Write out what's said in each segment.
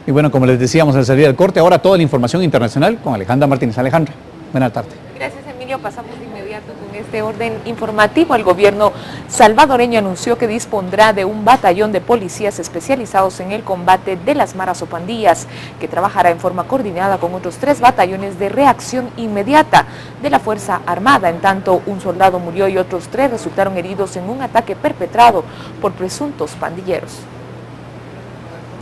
Y bueno, como les decíamos al salir del corte, ahora toda la información internacional con Alejandra Martínez. Alejandra, buenas tardes. Gracias, Emilio. Pasamos de inmediato con este orden informativo. El gobierno salvadoreño anunció que dispondrá de un batallón de policías especializados en el combate de las maras o pandillas, que trabajará en forma coordinada con otros 3 batallones de reacción inmediata de la Fuerza Armada. En tanto, un soldado murió y otros 3 resultaron heridos en un ataque perpetrado por presuntos pandilleros.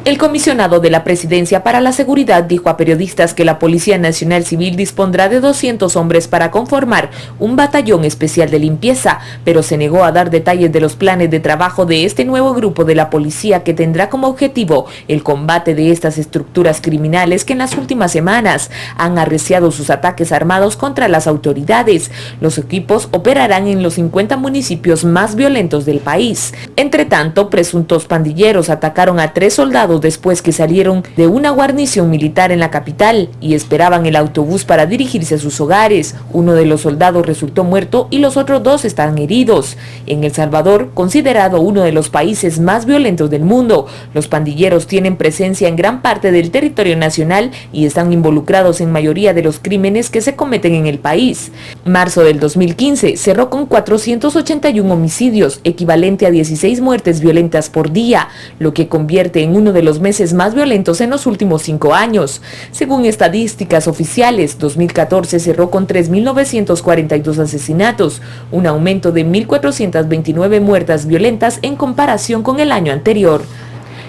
El comisionado de la Presidencia para la Seguridad dijo a periodistas que la Policía Nacional Civil dispondrá de 200 hombres para conformar un batallón especial de limpieza, pero se negó a dar detalles de los planes de trabajo de este nuevo grupo de la policía, que tendrá como objetivo el combate de estas estructuras criminales que en las últimas semanas han arreciado sus ataques armados contra las autoridades. Los equipos operarán en los 50 municipios más violentos del país. Entre tanto, presuntos pandilleros atacaron a 3 soldados después que salieron de una guarnición militar en la capital y esperaban el autobús para dirigirse a sus hogares. Uno de los soldados resultó muerto y los otros 2 están heridos. En El Salvador, considerado uno de los países más violentos del mundo, los pandilleros tienen presencia en gran parte del territorio nacional y están involucrados en mayoría de los crímenes que se cometen en el país. Marzo del 2015 cerró con 481 homicidios, equivalente a 16 muertes violentas por día, lo que convierte en uno de los meses más violentos en los últimos 5 años. Según estadísticas oficiales, 2014 cerró con 3.942 asesinatos, un aumento de 1.429 muertes violentas en comparación con el año anterior.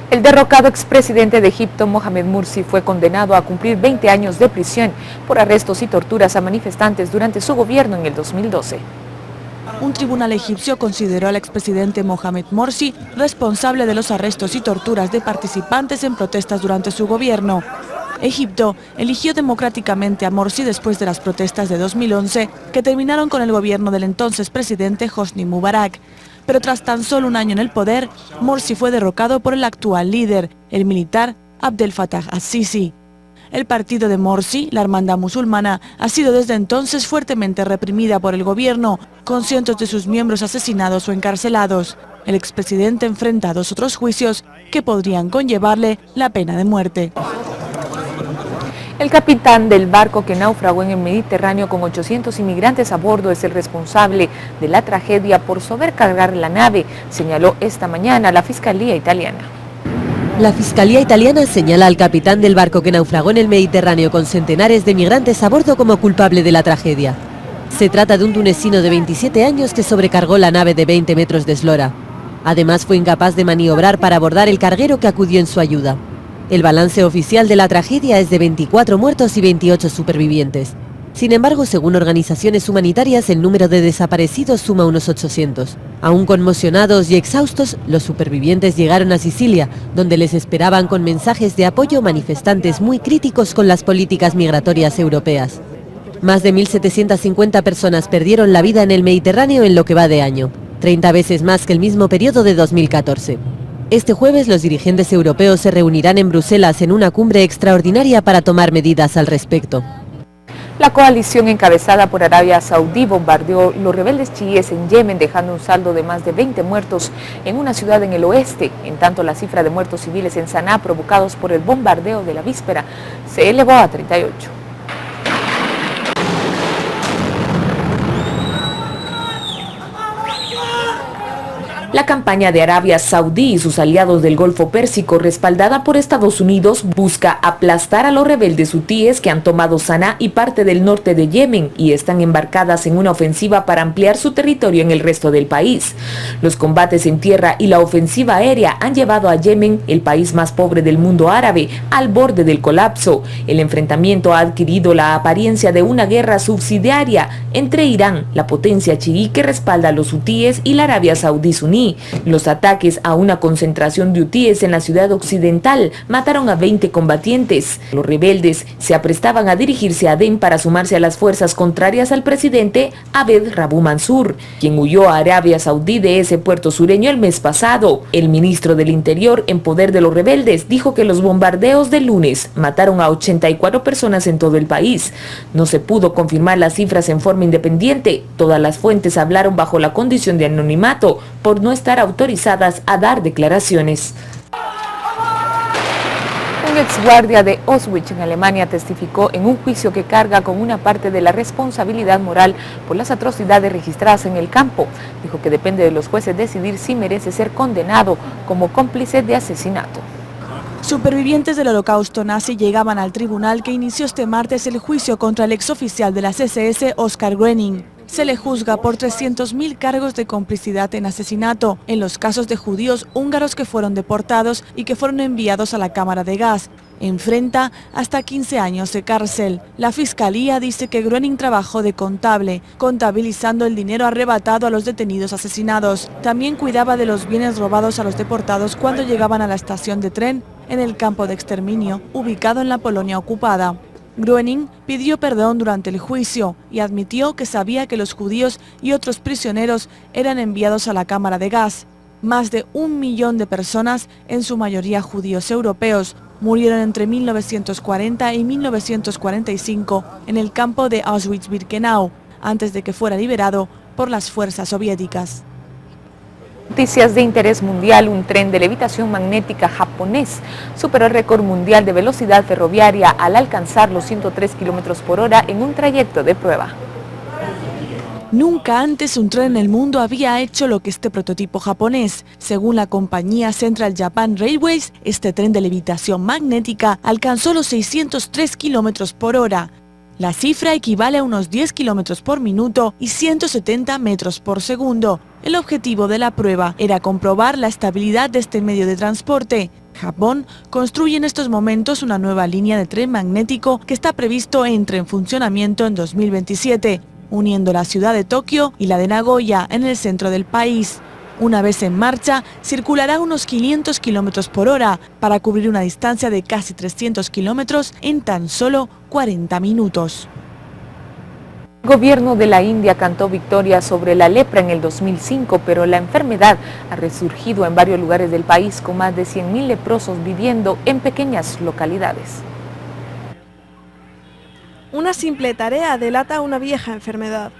El derrocado expresidente de Egipto, Mohamed Morsi, fue condenado a cumplir 20 años de prisión por arrestos y torturas a manifestantes durante su gobierno en el 2012. Un tribunal egipcio consideró al expresidente Mohamed Morsi responsable de los arrestos y torturas de participantes en protestas durante su gobierno. Egipto eligió democráticamente a Morsi después de las protestas de 2011 que terminaron con el gobierno del entonces presidente Hosni Mubarak. Pero tras tan solo un año en el poder, Morsi fue derrocado por el actual líder, el militar Abdel Fattah al-Sisi. El partido de Morsi, la Hermandad Musulmana, ha sido desde entonces fuertemente reprimida por el gobierno, con cientos de sus miembros asesinados o encarcelados. El expresidente enfrenta 2 otros juicios que podrían conllevarle la pena de muerte. El capitán del barco que naufragó en el Mediterráneo con 800 inmigrantes a bordo es el responsable de la tragedia por sobrecargar la nave, señaló esta mañana la Fiscalía italiana. La Fiscalía italiana señala al capitán del barco que naufragó en el Mediterráneo con centenares de migrantes a bordo como culpable de la tragedia. Se trata de un tunecino de 27 años que sobrecargó la nave de 20 metros de eslora. Además, fue incapaz de maniobrar para abordar el carguero que acudió en su ayuda. El balance oficial de la tragedia es de 24 muertos y 28 supervivientes. Sin embargo, según organizaciones humanitarias, el número de desaparecidos suma unos 800. Aún conmocionados y exhaustos, los supervivientes llegaron a Sicilia, donde les esperaban con mensajes de apoyo manifestantes muy críticos con las políticas migratorias europeas. Más de 1.750 personas perdieron la vida en el Mediterráneo en lo que va de año, 30 veces más que el mismo periodo de 2014. Este jueves los dirigentes europeos se reunirán en Bruselas en una cumbre extraordinaria para tomar medidas al respecto. La coalición encabezada por Arabia Saudí bombardeó los rebeldes chiíes en Yemen, dejando un saldo de más de 20 muertos en una ciudad en el oeste. En tanto, la cifra de muertos civiles en Saná provocados por el bombardeo de la víspera se elevó a 38. La campaña de Arabia Saudí y sus aliados del Golfo Pérsico, respaldada por Estados Unidos, busca aplastar a los rebeldes hutíes que han tomado Saná y parte del norte de Yemen y están embarcadas en una ofensiva para ampliar su territorio en el resto del país. Los combates en tierra y la ofensiva aérea han llevado a Yemen, el país más pobre del mundo árabe, al borde del colapso. El enfrentamiento ha adquirido la apariencia de una guerra subsidiaria entre Irán, la potencia chií que respalda a los hutíes, y la Arabia Saudí suní. Los ataques a una concentración de hutíes en la ciudad occidental mataron a 20 combatientes. Los rebeldes se aprestaban a dirigirse a Adén para sumarse a las fuerzas contrarias al presidente Abed Rabu Mansur, quien huyó a Arabia Saudí de ese puerto sureño el mes pasado. El ministro del Interior, en poder de los rebeldes, dijo que los bombardeos del lunes mataron a 84 personas en todo el país. No se pudo confirmar las cifras en forma independiente. Todas las fuentes hablaron bajo la condición de anonimato por no estar autorizadas a dar declaraciones. Un exguardia de Auschwitz en Alemania testificó en un juicio que carga con una parte de la responsabilidad moral por las atrocidades registradas en el campo. Dijo que depende de los jueces decidir si merece ser condenado como cómplice de asesinato. Supervivientes del Holocausto nazi llegaban al tribunal que inició este martes el juicio contra el exoficial de las SS, Oskar Gröning. Se le juzga por 300.000 cargos de complicidad en asesinato en los casos de judíos húngaros que fueron deportados y que fueron enviados a la cámara de gas. Enfrenta hasta 15 años de cárcel. La fiscalía dice que Gröning trabajó de contable, contabilizando el dinero arrebatado a los detenidos asesinados. También cuidaba de los bienes robados a los deportados cuando llegaban a la estación de tren en el campo de exterminio, ubicado en la Polonia ocupada. Gröning pidió perdón durante el juicio y admitió que sabía que los judíos y otros prisioneros eran enviados a la cámara de gas. Más de 1 millón de personas, en su mayoría judíos europeos, murieron entre 1940 y 1945 en el campo de Auschwitz-Birkenau, antes de que fuera liberado por las fuerzas soviéticas. Noticias de interés mundial: un tren de levitación magnética japonés superó el récord mundial de velocidad ferroviaria al alcanzar los 103 kilómetros por hora en un trayecto de prueba. Nunca antes un tren en el mundo había hecho lo que este prototipo japonés. Según la compañía Central Japan Railways, este tren de levitación magnética alcanzó los 603 kilómetros por hora. La cifra equivale a unos 10 kilómetros por minuto y 170 metros por segundo. El objetivo de la prueba era comprobar la estabilidad de este medio de transporte. Japón construye en estos momentos una nueva línea de tren magnético que está previsto entre en funcionamiento en 2027, uniendo la ciudad de Tokio y la de Nagoya en el centro del país. Una vez en marcha, circulará unos 500 kilómetros por hora para cubrir una distancia de casi 300 kilómetros en tan solo 40 minutos. El gobierno de la India cantó victoria sobre la lepra en el 2005, pero la enfermedad ha resurgido en varios lugares del país, con más de 100.000 leprosos viviendo en pequeñas localidades. Una simple tarea delata una vieja enfermedad.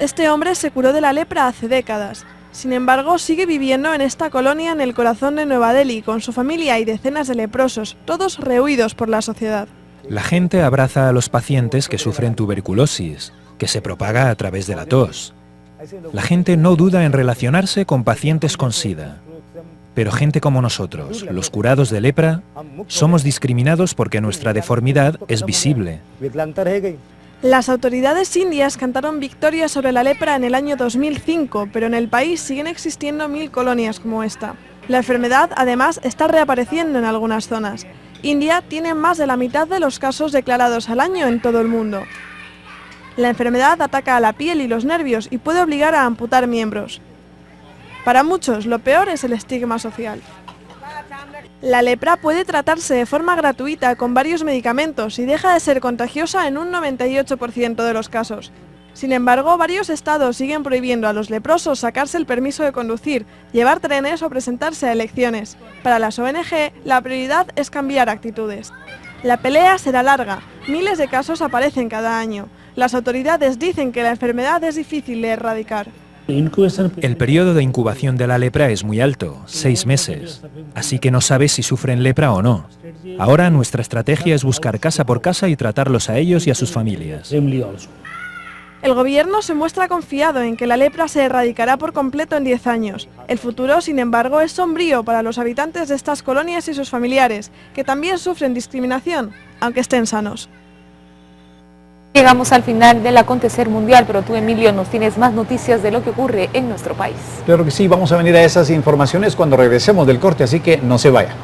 Este hombre se curó de la lepra hace décadas. Sin embargo, sigue viviendo en esta colonia en el corazón de Nueva Delhi con su familia y decenas de leprosos, todos rehuidos por la sociedad. La gente abraza a los pacientes que sufren tuberculosis, que se propaga a través de la tos. La gente no duda en relacionarse con pacientes con SIDA. Pero gente como nosotros, los curados de lepra, somos discriminados porque nuestra deformidad es visible. Las autoridades indias cantaron victoria sobre la lepra en el año 2005, pero en el país siguen existiendo 1000 colonias como esta. La enfermedad, además, está reapareciendo en algunas zonas. India tiene más de la mitad de los casos declarados al año en todo el mundo. La enfermedad ataca a la piel y los nervios y puede obligar a amputar miembros. Para muchos, lo peor es el estigma social. La lepra puede tratarse de forma gratuita con varios medicamentos y deja de ser contagiosa en un 98% de los casos. Sin embargo, varios estados siguen prohibiendo a los leprosos sacarse el permiso de conducir, llevar trenes o presentarse a elecciones. Para las ONG, la prioridad es cambiar actitudes. La pelea será larga, miles de casos aparecen cada año. Las autoridades dicen que la enfermedad es difícil de erradicar. El periodo de incubación de la lepra es muy alto, 6 meses, así que no sabes si sufren lepra o no. Ahora nuestra estrategia es buscar casa por casa y tratarlos a ellos y a sus familias. El gobierno se muestra confiado en que la lepra se erradicará por completo en 10 años. El futuro, sin embargo, es sombrío para los habitantes de estas colonias y sus familiares, que también sufren discriminación, aunque estén sanos. Llegamos al final del acontecer mundial, pero tú, Emilio, nos tienes más noticias de lo que ocurre en nuestro país. Claro que sí, vamos a venir a esas informaciones cuando regresemos del corte, así que no se vaya.